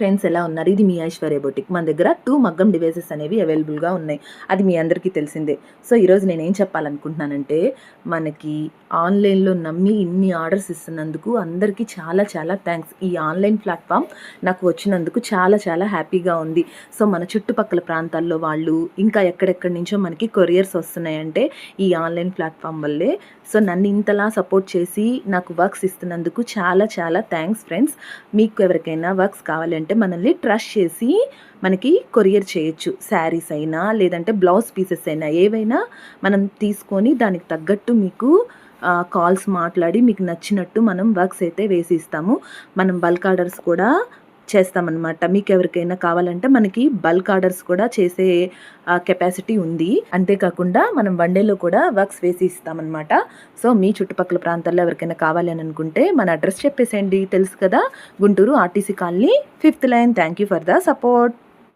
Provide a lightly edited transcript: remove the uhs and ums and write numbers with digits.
Friends ఎలా ఉన్నారు? ఇది మీ ఐశ్వర్య బొటిక్. మన దగ్గర 2 మగ్గం డివైసెస్ అనేవి అవైలబుల్‌గా ఉన్నాయి. అది మీ అందరికీ తెలిసిందే. సో, ఈరోజు నేనేం చెప్పాలనుకుంటున్నానంటే, మనకి ఆన్‌లైన్‌లో నమ్మి ఇన్ని ఆర్డర్స్ ఇస్తున్నందుకు అందరికీ చాలా చాలా థాంక్స్. ఈ ఆన్‌లైన్ ప్లాట్‌ఫామ్ నాకు వచ్చినందుకు చాలా చాలా హ్యాపీగా ఉంది. సో, మన చుట్టుపక్కల ప్రాంతాల్లో వాళ్ళు ఇంకా ఎక్కడెక్కడి నుంచో మనకి కొరియర్స్ వస్తున్నాయంటే ఈ ఆన్‌లైన్ ప్లాట్‌ఫామ్ వల్లే. సో, నన్ను ఇంతలా సపోర్ట్ చేసి నాకు వర్క్స్ ఇస్తున్నందుకు చాలా చాలా థాంక్స్ ఫ్రెండ్స్. మీకు ఎవరికైనా వర్క్స్ కావాలంటే మనల్ని ట్రస్ట్ చేసి మనకి కొరియర్ చేయొచ్చు. శారీస్ అయినా లేదంటే బ్లౌజ్ పీసెస్ అయినా ఏవైనా మనం తీసుకొని దానికి తగ్గట్టు మీకు కాల్స్ మాట్లాడి మీకు నచ్చినట్టు మనం వర్క్స్ అయితే వేసి ఇస్తాము. మనం బల్క్ ఆర్డర్స్ కూడా చేస్తామన్నమాట. మీకు ఎవరికైనా కావాలంటే మనకి బల్క్ ఆర్డర్స్ కూడా చేసే కెపాసిటీ ఉంది. అంతేకాకుండా మనం వన్ డేలో కూడా వర్క్స్ వేసి ఇస్తామన్నమాట. సో, మీ చుట్టుపక్కల ప్రాంతాల్లో ఎవరికైనా కావాలి అని అనుకుంటే మన అడ్రస్ చెప్పేసేయండి. తెలుసు కదా, Guntur RTC colony 5th line. Thank you for the support.